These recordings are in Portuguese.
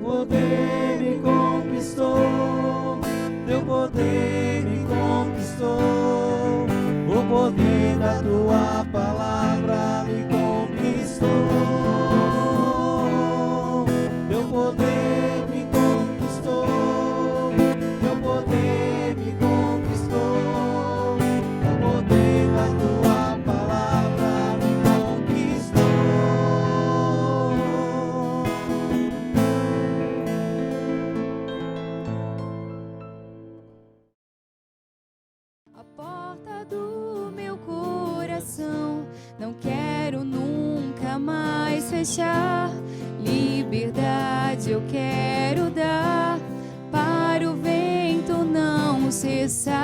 poder me conquistou, teu poder me conquistou, o poder da tua palavra me conquistou, teu poder me conquistou, teu poder me conquistou, o poder da tua palavra me conquistou. A porta do meu coração não quero nunca mais fechar. Liberdade eu quero dar para o vento não cessar.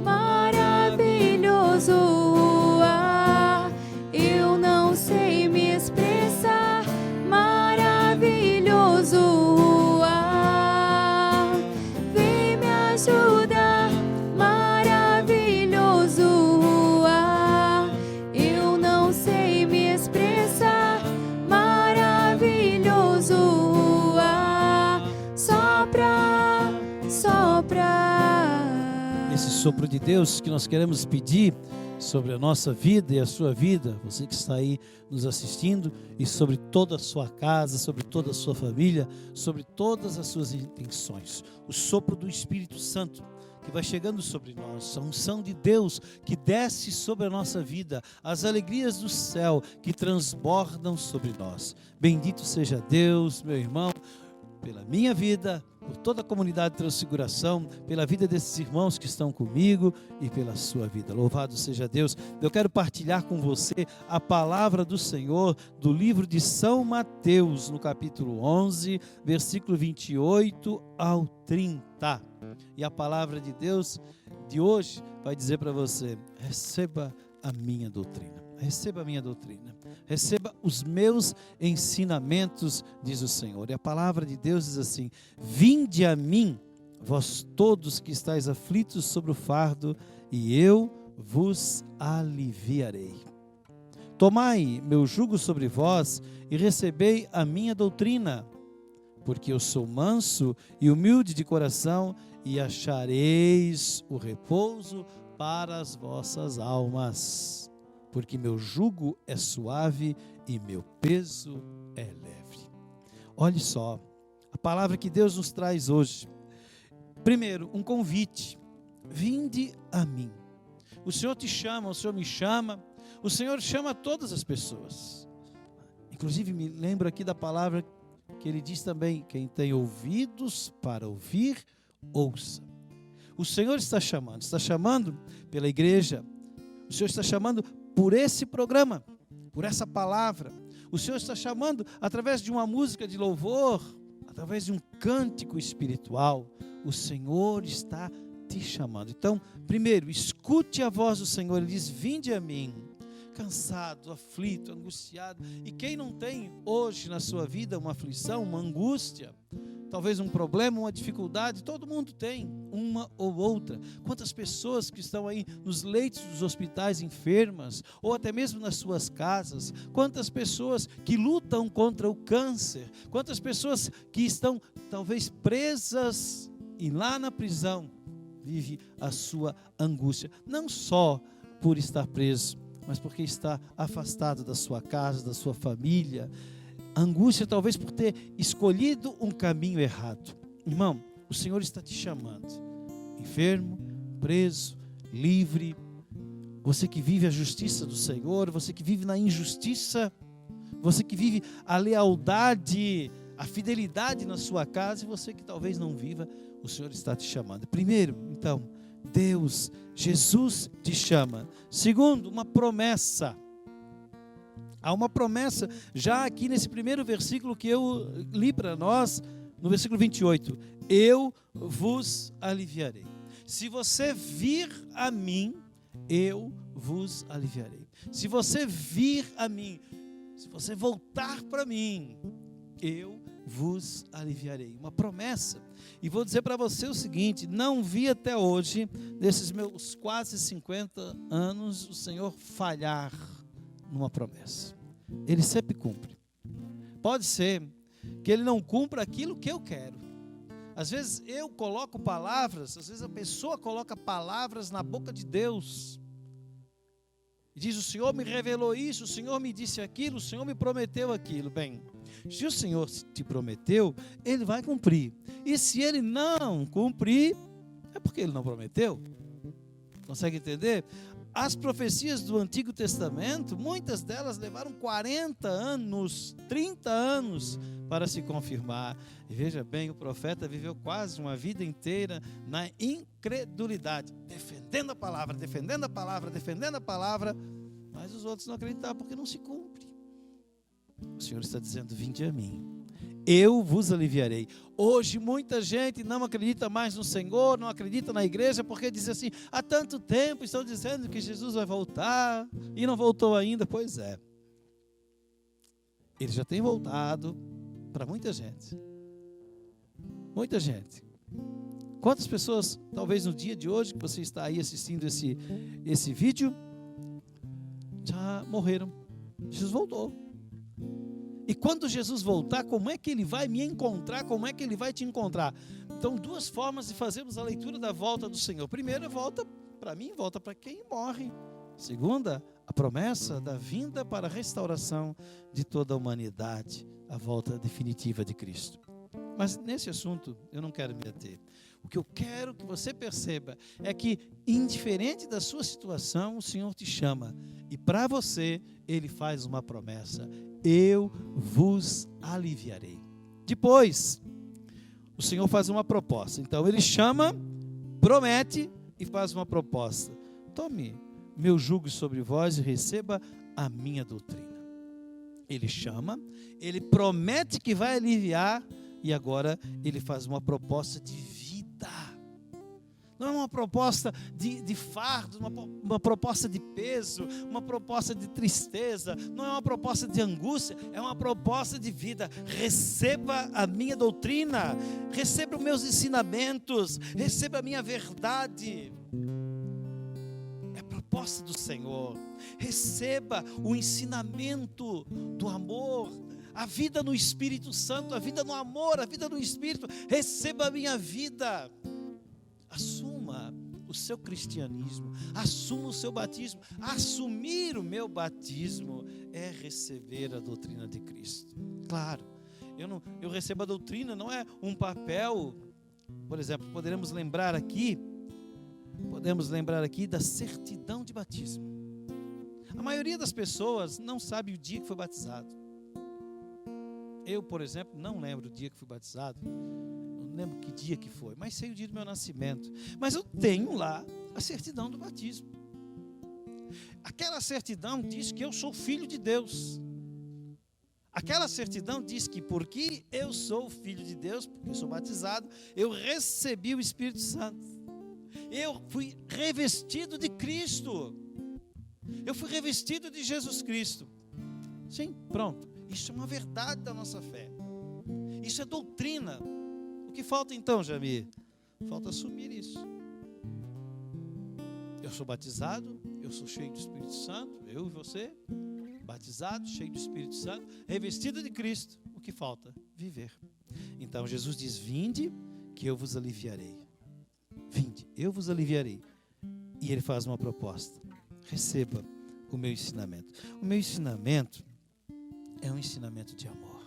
Maravilhoso o ar, eu não sei me expressar. Maravilhoso o ar, vem me ajudar. Maravilhoso o ar, eu não sei me expressar. Maravilhoso o ar, sopra, sopra. Esse sopro de Deus que nós queremos pedir sobre a nossa vida e a sua vida, você que está aí nos assistindo, e sobre toda a sua casa, sobre toda a sua família, sobre todas as suas intenções. O sopro do Espírito Santo que vai chegando sobre nós, a unção de Deus que desce sobre a nossa vida, as alegrias do céu que transbordam sobre nós. Bendito seja Deus, meu irmão, pela minha vida, por toda a comunidade de Transfiguração, pela vida desses irmãos que estão comigo e pela sua vida. Louvado seja Deus. Eu quero partilhar com você a palavra do Senhor do livro de São Mateus, no capítulo 11, versículo 28 ao 30. E a palavra de Deus de hoje vai dizer para você: receba a minha doutrina. Receba a minha doutrina, receba os meus ensinamentos, diz o Senhor. E a palavra de Deus diz assim: vinde a mim, vós todos que estáis aflitos sobre o fardo, e eu vos aliviarei. Tomai meu jugo sobre vós e recebei a minha doutrina, porque eu sou manso e humilde de coração, e achareis o repouso para as vossas almas. Porque meu jugo é suave e meu peso é leve. Olhe só, a palavra que Deus nos traz hoje. Primeiro, um convite: vinde a mim. O Senhor te chama, o Senhor me chama, o Senhor chama todas as pessoas. Inclusive me lembro aqui da palavra que ele diz também: quem tem ouvidos para ouvir, ouça. O Senhor está chamando pela igreja. O Senhor está chamando por esse programa, por essa palavra. O Senhor está chamando através de uma música de louvor, através de um cântico espiritual. O Senhor está te chamando. Então, primeiro, escute a voz do Senhor. Ele diz: vinde a mim, cansado, aflito, angustiado. E quem não tem hoje na sua vida uma aflição, uma angústia, talvez um problema, uma dificuldade, todo mundo tem, uma ou outra. Quantas pessoas que estão aí nos leitos dos hospitais enfermas, ou até mesmo nas suas casas, quantas pessoas que lutam contra o câncer, quantas pessoas que estão talvez presas e lá na prisão vive a sua angústia, não só por estar preso, mas porque está afastado da sua casa, da sua família. Angústia talvez por ter escolhido um caminho errado. Irmão, o Senhor está te chamando. Enfermo, preso, livre. Você que vive a justiça do Senhor, você que vive na injustiça, você que vive a lealdade, a fidelidade na sua casa, e você que talvez não viva, o Senhor está te chamando. Primeiro, então, Deus, Jesus te chama. Segundo, uma promessa. Há uma promessa já aqui nesse primeiro versículo que eu li para nós, no versículo 28. Eu vos aliviarei. Se você vir a mim, eu vos aliviarei. Se você vir a mim, se você voltar para mim, eu vos aliviarei. Uma promessa. E vou dizer para você o seguinte: não vi até hoje, nesses meus quase 50 anos, o Senhor falhar numa promessa. Ele sempre cumpre. Pode ser que ele não cumpra aquilo que eu quero. Às vezes eu coloco palavras, às vezes a pessoa coloca palavras na boca de Deus. E diz: o Senhor me revelou isso, o Senhor me disse aquilo, o Senhor me prometeu aquilo. Bem, se o Senhor te prometeu, Ele vai cumprir. E se Ele não cumprir, é porque Ele não prometeu. Consegue entender? As profecias do Antigo Testamento, muitas delas levaram 40 anos, 30 anos para se confirmar. E veja bem, o profeta viveu quase uma vida inteira na incredulidade, defendendo a palavra, defendendo a palavra, defendendo a palavra, mas os outros não acreditavam porque não se cumpre. O Senhor está dizendo: vinde a mim, eu vos aliviarei. Hoje muita gente não acredita mais no Senhor, não acredita na igreja, porque diz assim: há tanto tempo estão dizendo que Jesus vai voltar e não voltou ainda. Pois é, Ele já tem voltado para muita gente. Muita gente. Quantas pessoas, talvez no dia de hoje, que você está aí assistindo esse vídeo, já morreram? Jesus voltou. E quando Jesus voltar, como é que Ele vai me encontrar? Como é que Ele vai te encontrar? Então, duas formas de fazermos a leitura da volta do Senhor. Primeira, volta para mim, volta para quem morre. Segunda, a promessa da vinda para a restauração de toda a humanidade, a volta definitiva de Cristo. Mas nesse assunto eu não quero me ater. O que eu quero que você perceba é que, indiferente da sua situação, o Senhor te chama. E para você, Ele faz uma promessa: eu vos aliviarei. Depois, o Senhor faz uma proposta. Então Ele chama, promete e faz uma proposta: tome meu jugo sobre vós e receba a minha doutrina. Ele chama, Ele promete que vai aliviar, e agora Ele faz uma proposta de vida. Não é uma proposta de fardo, uma proposta de peso, uma proposta de tristeza, não é uma proposta de angústia, é uma proposta de vida. Receba a minha doutrina, receba os meus ensinamentos, receba a minha verdade. É a proposta do Senhor. Receba o ensinamento do amor, a vida no Espírito Santo, a vida no amor, a vida no Espírito. Receba a minha vida. Assuma o seu cristianismo, assuma o seu batismo. Assumir o meu batismo é receber a doutrina de Cristo. Claro, eu recebo a doutrina, não é um papel. Por exemplo, podemos lembrar aqui da certidão de batismo. A maioria das pessoas não sabe o dia que foi batizado. Eu, por exemplo, não lembro o dia que fui batizado. Não lembro que dia que foi, mas sei o dia do meu nascimento. Mas eu tenho lá a certidão do batismo. Aquela certidão diz que eu sou filho de Deus. Aquela certidão diz que porque eu sou filho de Deus, porque eu sou batizado, eu recebi o Espírito Santo. Eu fui revestido de Cristo. Eu fui revestido de Jesus Cristo. Sim, pronto. Isso é uma verdade da nossa fé. Isso é doutrina. O que falta então, Jamir? Falta assumir isso. Eu sou batizado, eu sou cheio do Espírito Santo, eu e você, batizado, cheio do Espírito Santo, revestido de Cristo. O que falta? Viver. Então Jesus diz: vinde, que eu vos aliviarei. Vinde, eu vos aliviarei. E Ele faz uma proposta: receba o meu ensinamento. O meu ensinamento é um ensinamento de amor.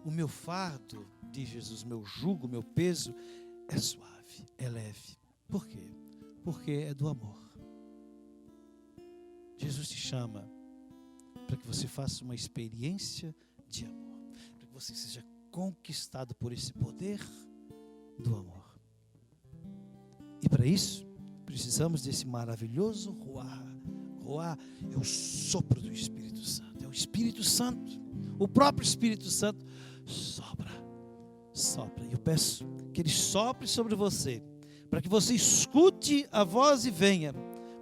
O meu fardo, diz Jesus, meu jugo, meu peso é suave, é leve. Por quê? Porque é do amor. Jesus te chama para que você faça uma experiência de amor, para que você seja conquistado por esse poder do amor. E para isso, precisamos desse maravilhoso Ruá. Ruá é o sopro do Espírito Santo, é o Espírito Santo, o próprio Espírito Santo sopra. E eu peço que Ele sopre sobre você, para que você escute a voz e venha,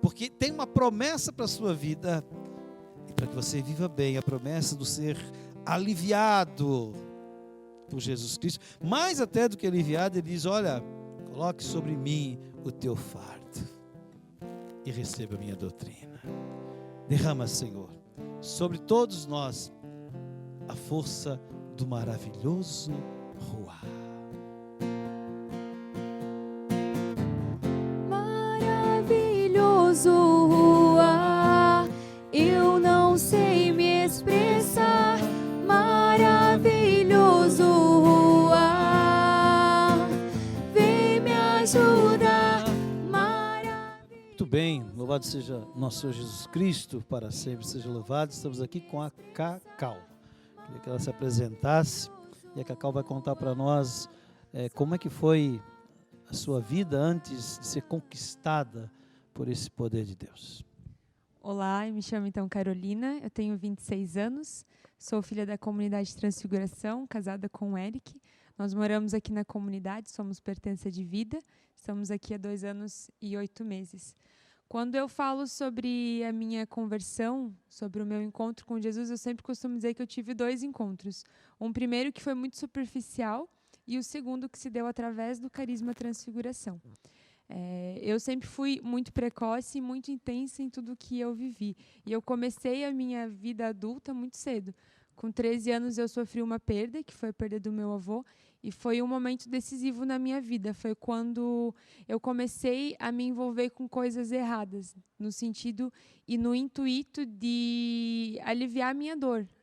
porque tem uma promessa para a sua vida, e para que você viva bem a promessa do ser aliviado por Jesus Cristo. Mais até do que aliviado, Ele diz: olha, coloque sobre mim o teu fardo e receba a minha doutrina. Derrama, Senhor, sobre todos nós a força do maravilhoso Ruá. Maravilhoso Ruá, eu não sei me expressar. Maravilhoso Ruá, vem me ajudar. Muito bem, louvado seja nosso Senhor Jesus Cristo, para sempre seja louvado. Estamos aqui com a Cacau. Queria que ela se apresentasse e a Cacau vai contar para nós como é que foi a sua vida antes de ser conquistada por esse poder de Deus. Olá, eu me chamo então Carolina, eu tenho 26 anos, sou filha da comunidade Transfiguração, casada com o Eric. Nós moramos aqui na comunidade, somos pertença de vida, estamos aqui há 2 anos e 8 meses. Quando eu falo sobre a minha conversão, sobre o meu encontro com Jesus, eu sempre costumo dizer que eu tive 2 encontros. Um primeiro que foi muito superficial e o segundo que se deu através do carisma Transfiguração. Eu sempre fui muito precoce e muito intensa em tudo que eu vivi. E eu comecei a minha vida adulta muito cedo. Com 13 anos eu sofri uma perda, que foi a perda do meu avô, e foi um momento decisivo na minha vida. Foi quando eu comecei a me envolver com coisas erradas, no sentido e no intuito de aliviar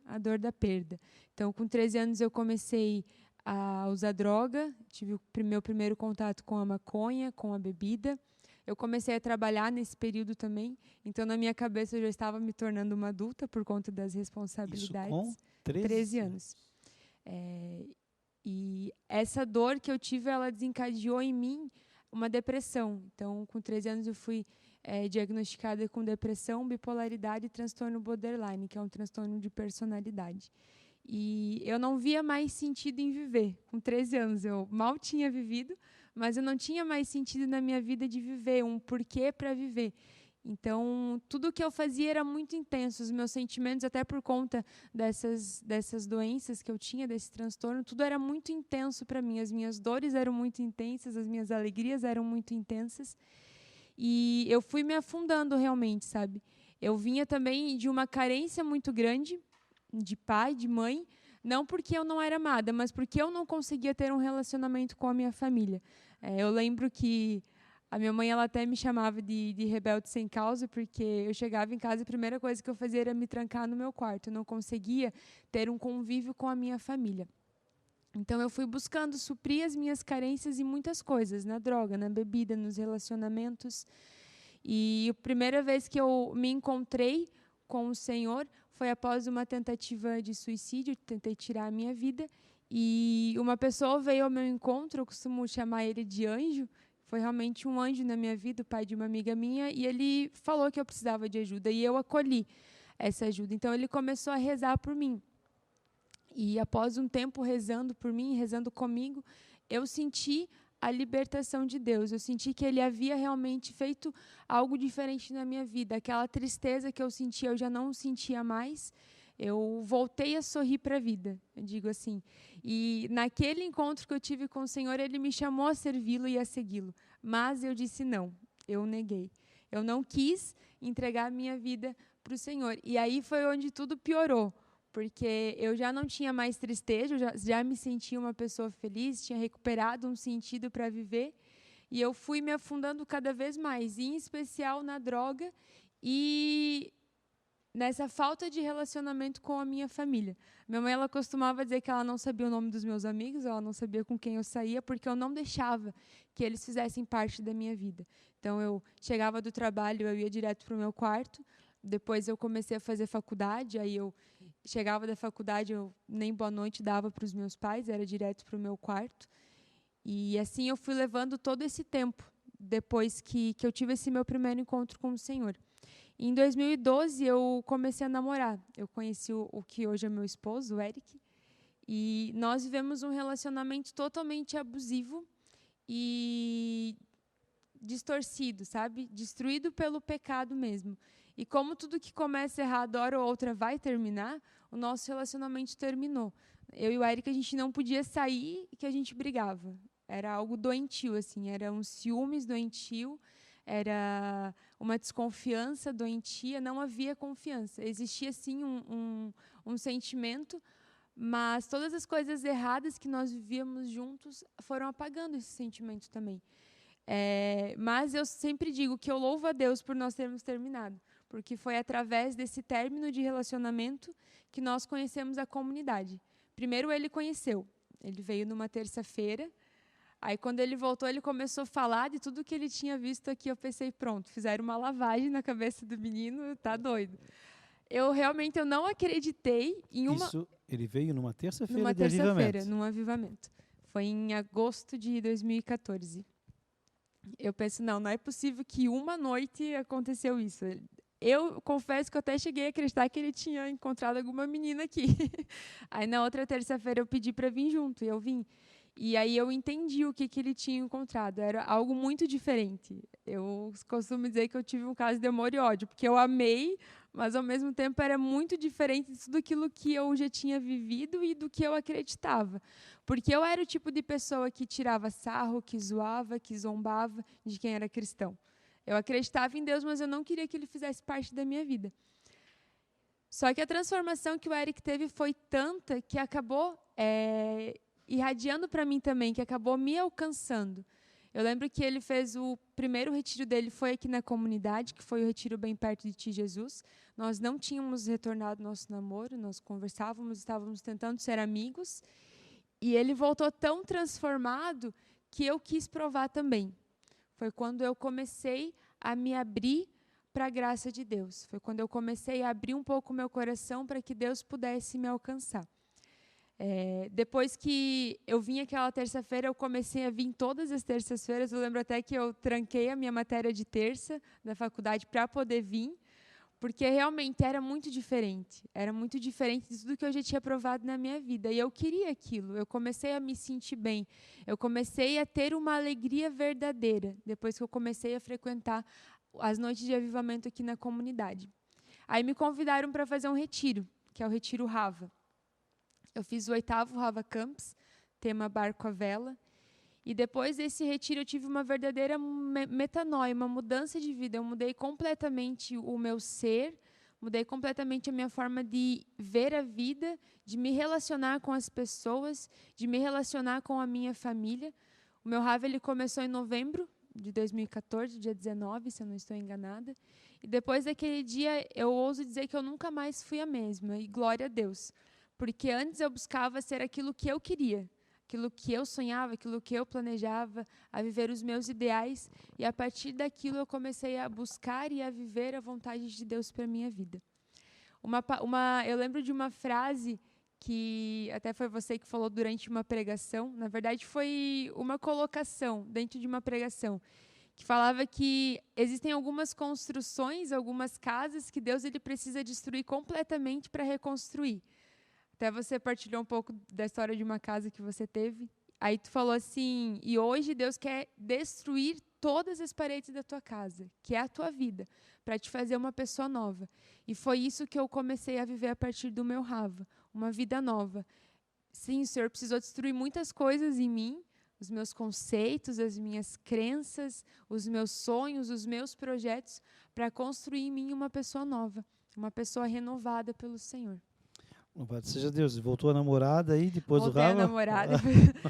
a dor da perda. Então, com 13 anos eu comecei a usar droga, tive o meu primeiro contato com a maconha, com a bebida. Eu comecei a trabalhar nesse período também, então na minha cabeça eu já estava me tornando uma adulta por conta das responsabilidades. Isso com 13 anos. E essa dor que eu tive, ela desencadeou em mim uma depressão. Então, com 13 anos eu fui diagnosticada com depressão, bipolaridade e transtorno borderline, que é um transtorno de personalidade. E eu não via mais sentido em viver. Com 13 anos eu mal tinha vivido, mas eu não tinha mais sentido na minha vida de viver, um porquê para viver. Então, tudo que eu fazia era muito intenso. Os meus sentimentos, até por conta dessas doenças que eu tinha, desse transtorno, tudo era muito intenso para mim. As minhas dores eram muito intensas, as minhas alegrias eram muito intensas. E eu fui me afundando realmente, sabe? Eu vinha também de uma carência muito grande, de pai, de mãe, não porque eu não era amada, mas porque eu não conseguia ter um relacionamento com a minha família. Eu lembro que a minha mãe ela até me chamava de rebelde sem causa, porque eu chegava em casa e a primeira coisa que eu fazia era me trancar no meu quarto. Eu não conseguia ter um convívio com a minha família. Então, eu fui buscando suprir as minhas carências em muitas coisas, na droga, na bebida, nos relacionamentos. E a primeira vez que eu me encontrei com o Senhor foi após uma tentativa de suicídio, tentei tirar a minha vida, e uma pessoa veio ao meu encontro, eu costumo chamar ele de anjo, foi realmente um anjo na minha vida, o pai de uma amiga minha, e ele falou que eu precisava de ajuda, e eu acolhi essa ajuda. Então, ele começou a rezar por mim. E após um tempo rezando por mim, rezando comigo, eu senti a libertação de Deus. Eu senti que Ele havia realmente feito algo diferente na minha vida. Aquela tristeza que eu sentia, eu já não sentia mais. Eu voltei a sorrir para a vida, eu digo assim. E naquele encontro que eu tive com o Senhor, Ele me chamou a servi-lo e a segui-lo. Mas eu disse não, eu neguei. Eu não quis entregar a minha vida para o Senhor. E aí foi onde tudo piorou. Porque eu já não tinha mais tristeza, eu já me sentia uma pessoa feliz, tinha recuperado um sentido para viver, e eu fui me afundando cada vez mais, em especial na droga e nessa falta de relacionamento com a minha família. Minha mãe ela costumava dizer que ela não sabia o nome dos meus amigos, ela não sabia com quem eu saía, porque eu não deixava que eles fizessem parte da minha vida. Então, eu chegava do trabalho, eu ia direto para o meu quarto, depois eu comecei a fazer faculdade, aí eu chegava da faculdade, eu nem boa noite dava para os meus pais, era direto para o meu quarto. E assim eu fui levando todo esse tempo, depois que eu tive esse meu primeiro encontro com o Senhor. Em 2012, eu comecei a namorar. Eu conheci o que hoje é meu esposo, o Eric, e nós vivemos um relacionamento totalmente abusivo e distorcido, sabe? Destruído pelo pecado mesmo. E como tudo que começa errado, hora ou outra vai terminar, o nosso relacionamento terminou. Eu e o Eric, a gente não podia sair e que a gente brigava. Era algo doentio, assim, era um ciúmes doentio, era uma desconfiança doentia, não havia confiança. Existia, sim, um sentimento, Mas todas as coisas erradas que nós vivíamos juntos foram apagando esse sentimento também. Mas eu sempre digo que eu louvo a Deus por nós termos terminado, porque foi através desse término de relacionamento que nós conhecemos a comunidade. Primeiro ele conheceu, ele veio numa terça-feira, aí quando ele voltou ele começou a falar de tudo que ele tinha visto aqui, eu pensei, pronto, fizeram uma lavagem na cabeça do menino, tá doido. Eu não acreditei em uma... Isso, ele veio numa terça-feira Numa de terça-feira, avivamento. num avivamento. Foi em agosto de 2014. Eu penso, não é possível que uma noite aconteceu isso. Eu confesso que eu até cheguei a acreditar que ele tinha encontrado alguma menina aqui. Aí na outra terça-feira eu pedi para vir junto, e eu vim. E aí eu entendi o que ele tinha encontrado. Era algo muito diferente. Eu costumo dizer que eu tive um caso de amor e ódio, porque eu amei, mas ao mesmo tempo era muito diferente de tudo aquilo que eu já tinha vivido e do que eu acreditava. Porque eu era o tipo de pessoa que tirava sarro, que zoava, que zombava de quem era cristão. Eu acreditava em Deus, mas eu não queria que ele fizesse parte da minha vida. Só que a transformação que o Eric teve foi tanta que acabou irradiando para mim também, que acabou me alcançando. Eu lembro que ele fez o primeiro retiro dele, foi aqui na comunidade, que foi o retiro Bem Perto de Ti, Jesus. Nós não tínhamos retornado nosso namoro, nós conversávamos, estávamos tentando ser amigos. E ele voltou tão transformado que eu quis provar também. Foi quando eu comecei a me abrir para a graça de Deus. Foi quando eu comecei a abrir um pouco o meu coração para que Deus pudesse me alcançar. Depois que eu vim aquela terça-feira, eu comecei a vir todas as terças-feiras. Eu lembro até que eu tranquei a minha matéria de terça da faculdade para poder vir, porque realmente era muito diferente. Era muito diferente de tudo que eu já tinha provado na minha vida. E eu queria aquilo. Eu comecei a me sentir bem. Eu comecei a ter uma alegria verdadeira, depois que eu comecei a frequentar as noites de avivamento aqui na comunidade. Aí me convidaram para fazer um retiro, que é o Retiro Rava. Eu fiz o 8º Rava Camps, tema Barco à Vela. E depois desse retiro eu tive uma verdadeira metanoia, uma mudança de vida. Eu mudei completamente o meu ser, mudei completamente a minha forma de ver a vida, de me relacionar com as pessoas, de me relacionar com a minha família. O meu Rava ele começou em novembro de 2014, dia 19, se eu não estou enganada. E depois daquele dia eu ouso dizer que eu nunca mais fui a mesma, e glória a Deus. Porque antes eu buscava ser aquilo que eu queria, aquilo que eu sonhava, aquilo que eu planejava, a viver os meus ideais. E a partir daquilo eu comecei a buscar e a viver a vontade de Deus para a minha vida. Eu lembro de uma frase que até foi você que falou durante uma pregação. Na verdade, foi uma colocação dentro de uma pregação, que falava que existem algumas construções, algumas casas que Deus ele precisa destruir completamente para reconstruir. Até você partilhou um pouco da história de uma casa que você teve. Aí tu falou assim, e hoje Deus quer destruir todas as paredes da tua casa, que é a tua vida, para te fazer uma pessoa nova. E foi isso que eu comecei a viver a partir do meu Rava, uma vida nova. Sim, o Senhor precisou destruir muitas coisas em mim, os meus conceitos, as minhas crenças, os meus sonhos, os meus projetos, para construir em mim uma pessoa nova, uma pessoa renovada pelo Senhor. Louvado seja Deus. Voltou a namorada aí depois Voltei do a Rava? namorar.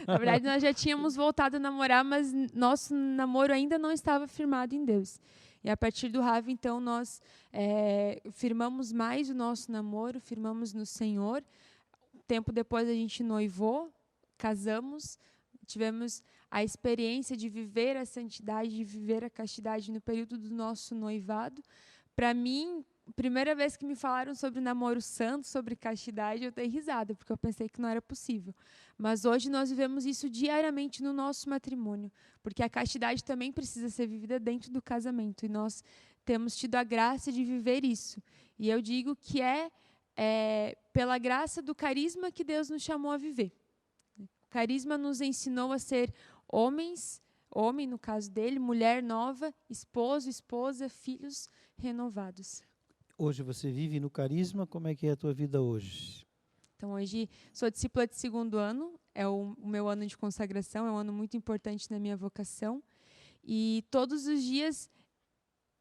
Na verdade, nós já tínhamos voltado a namorar, mas nosso namoro ainda não estava firmado em Deus. E a partir do Rava, então, nós firmamos mais o nosso namoro, firmamos no Senhor. Tempo depois a gente noivou, casamos, tivemos a experiência de viver a santidade, de viver a castidade no período do nosso noivado. Para mim, primeira vez que me falaram sobre namoro santo, sobre castidade, eu dei risada, porque eu pensei que não era possível. Mas hoje nós vivemos isso diariamente no nosso matrimônio, porque a castidade também precisa ser vivida dentro do casamento, e nós temos tido a graça de viver isso. E eu digo que pela graça do carisma que Deus nos chamou a viver. O carisma nos ensinou a ser homem no caso dele, mulher nova, esposo, esposa, filhos renovados. Hoje você vive no carisma, como é que é a tua vida hoje? Então, hoje sou discípula de 2º ano, é o meu ano de consagração, é um ano muito importante na minha vocação. E todos os dias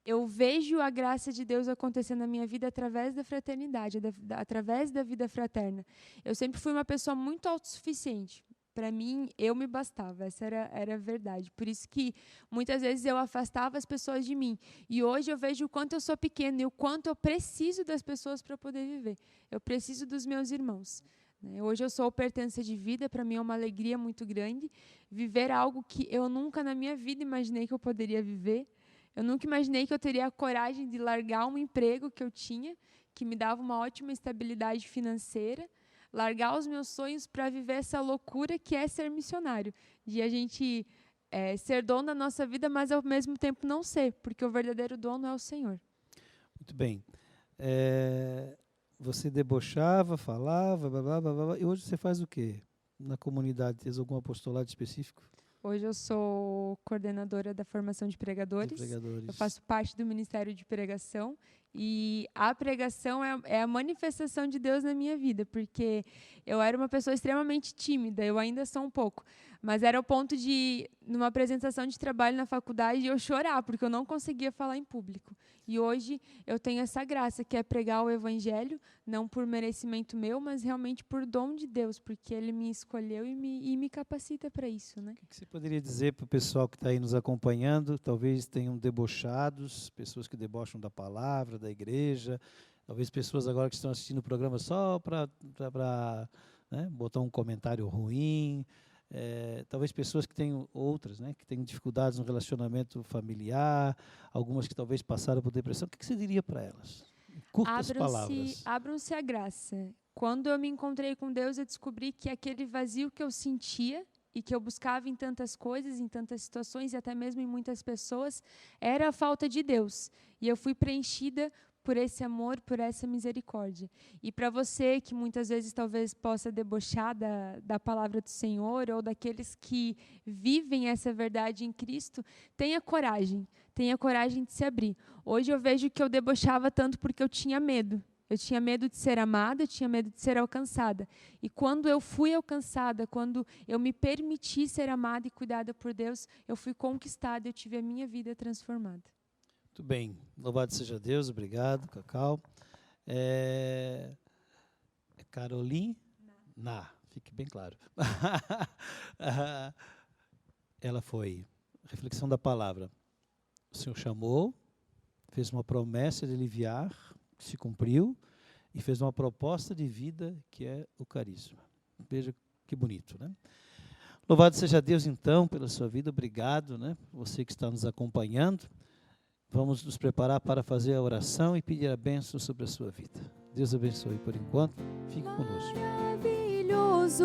eu vejo a graça de Deus acontecer na minha vida através da fraternidade, através da vida fraterna. Eu sempre fui uma pessoa muito autossuficiente. Para mim, eu me bastava, essa era a verdade. Por isso que muitas vezes eu afastava as pessoas de mim. E hoje eu vejo o quanto eu sou pequena e o quanto eu preciso das pessoas para poder viver. Eu preciso dos meus irmãos. Hoje eu sou pertença de vida, para mim é uma alegria muito grande. Viver algo que eu nunca na minha vida imaginei que eu poderia viver. Eu nunca imaginei que eu teria a coragem de largar um emprego que eu tinha, que me dava uma ótima estabilidade financeira, largar os meus sonhos para viver essa loucura que é ser missionário, de a gente ser dono da nossa vida, mas ao mesmo tempo não ser, porque o verdadeiro dono é o Senhor. Muito bem. Você debochava, falava, blá, blá, blá, blá, e hoje você faz o quê na comunidade? Tem algum apostolado específico? Hoje eu sou coordenadora da formação de pregadores. Eu faço parte do Ministério de Pregação. E a pregação é a manifestação de Deus na minha vida, porque eu era uma pessoa extremamente tímida, eu ainda sou um pouco, mas era o ponto de, numa apresentação de trabalho na faculdade, eu chorar, porque eu não conseguia falar em público. E hoje eu tenho essa graça, que é pregar o Evangelho, não por merecimento meu, mas realmente por dom de Deus, porque Ele me escolheu e me capacita para isso, né? O que você poderia dizer para o pessoal que está aí nos acompanhando? Talvez tenham debochados, pessoas que debocham da palavra, da igreja, talvez pessoas agora que estão assistindo o programa só para botar um comentário ruim, talvez pessoas que tenham outras, que tenham dificuldades no relacionamento familiar, algumas que talvez passaram por depressão. O que você diria para elas? Curtas palavras. Abram-se à graça. Quando eu me encontrei com Deus, eu descobri que aquele vazio que eu sentia e que eu buscava em tantas coisas, em tantas situações e até mesmo em muitas pessoas, era a falta de Deus. E eu fui preenchida por esse amor, por essa misericórdia. E para você que muitas vezes talvez possa debochar da palavra do Senhor ou daqueles que vivem essa verdade em Cristo, tenha coragem de se abrir. Hoje eu vejo que eu debochava tanto porque eu tinha medo. Eu tinha medo de ser amada, eu tinha medo de ser alcançada. E quando eu fui alcançada, quando eu me permiti ser amada e cuidada por Deus, eu fui conquistada, eu tive a minha vida transformada. Muito bem. Louvado seja Deus. Obrigado, Cacau. Caroline? Fique bem claro. Ela foi. Reflexão da palavra. O Senhor chamou, fez uma promessa de aliviar, que se cumpriu, e fez uma proposta de vida, que é o carisma. Veja que bonito, né? Louvado seja Deus, então, pela sua vida. Obrigado, você que está nos acompanhando. Vamos nos preparar para fazer a oração e pedir a bênção sobre a sua vida. Deus abençoe por enquanto. Fique conosco. Maravilhoso,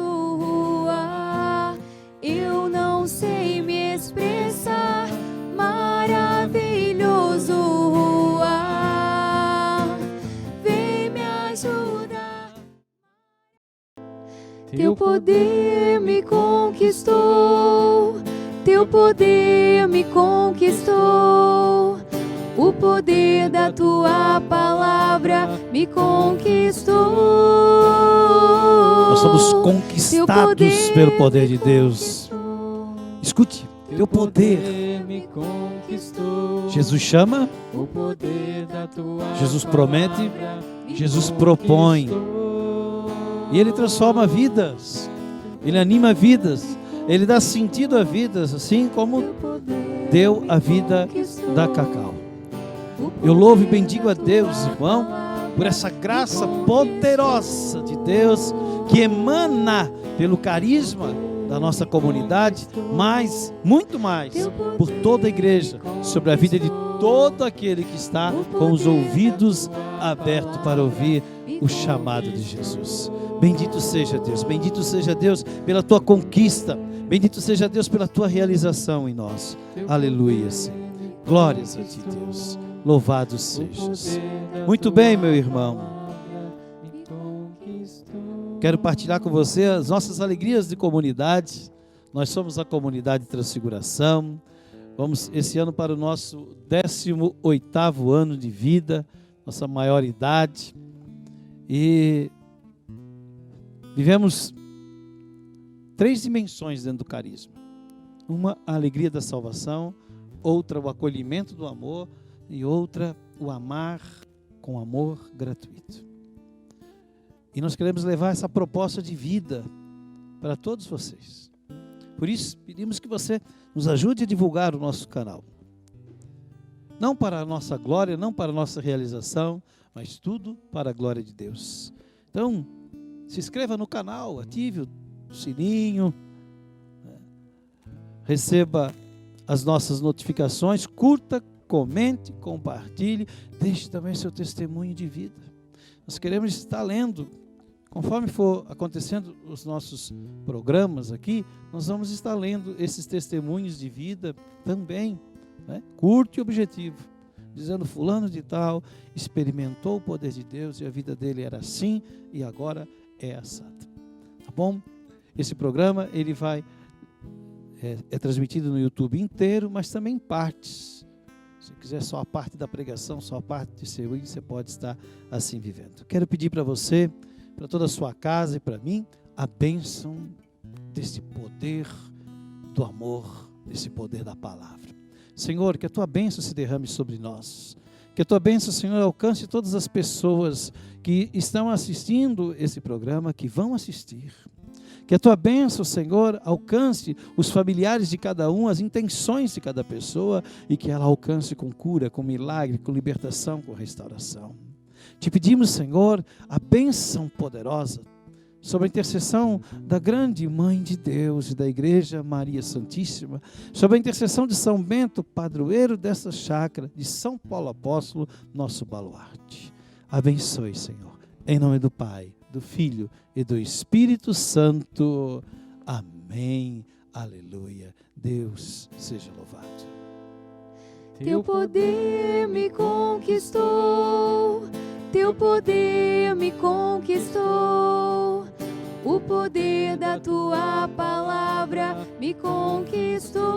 eu não sei me expressar. Maravilhoso, vem me ajudar. Teu poder me conquistou. Teu poder me conquistou. O poder da tua palavra me conquistou. Nós somos conquistados pelo poder de Deus. Escute, teu poder me conquistou. Jesus chama, O poder da tua Jesus promete, palavra me Jesus propõe. E Ele transforma vidas, Ele anima vidas, Ele dá sentido a vidas, assim como deu a vida da Cacau. Eu louvo e bendigo a Deus, irmão, por essa graça poderosa de Deus que emana pelo carisma da nossa comunidade, mas, muito mais, por toda a igreja, sobre a vida de todo aquele que está com os ouvidos abertos para ouvir o chamado de Jesus. Bendito seja Deus pela tua conquista, bendito seja Deus pela tua realização em nós. Aleluia, Senhor. Glórias a ti, Deus. Louvado sejas. Muito bem, meu irmão. Quero partilhar com você as nossas alegrias de comunidade. Nós somos a comunidade Transfiguração. Vamos esse ano para o nosso 18º ano de vida, nossa maior idade. E vivemos 3 dimensões dentro do carisma. Uma, a alegria da salvação. Outra, o acolhimento do amor. e outra, o amar com amor gratuito. E nós queremos levar essa proposta de vida para todos vocês. Por isso, pedimos que você nos ajude a divulgar o nosso canal. Não para a nossa glória, não para a nossa realização, mas tudo para a glória de Deus. Então, se inscreva no canal, ative o sininho, receba as nossas notificações, curta, comente, compartilhe, deixe também seu testemunho de vida. Nós queremos estar lendo, conforme for acontecendo os nossos programas aqui, nós vamos estar lendo esses testemunhos de vida também, né? Curto e objetivo, dizendo fulano de tal experimentou o poder de Deus e a vida dele era assim e agora é assado. Tá bom? Esse programa ele vai é transmitido no YouTube inteiro, mas também em partes. Se quiser só a parte da pregação, só a parte de serviço, você pode estar assim vivendo. Quero pedir para você, para toda a sua casa e para mim, a bênção desse poder do amor, desse poder da palavra. Senhor, que a tua bênção se derrame sobre nós. Que a tua bênção, Senhor, alcance todas as pessoas que estão assistindo esse programa, que vão assistir. Que a tua bênção, Senhor, alcance os familiares de cada um, as intenções de cada pessoa e que ela alcance com cura, com milagre, com libertação, com restauração. Te pedimos, Senhor, a bênção poderosa sobre a intercessão da grande Mãe de Deus e da Igreja Maria Santíssima, sobre a intercessão de São Bento, padroeiro dessa chácara, de São Paulo Apóstolo, nosso baluarte. Abençoe, Senhor, em nome do Pai, do Filho e do Espírito Santo. Amém. Aleluia. Deus seja louvado. Teu poder me conquistou, teu poder me conquistou, o poder da tua palavra me conquistou.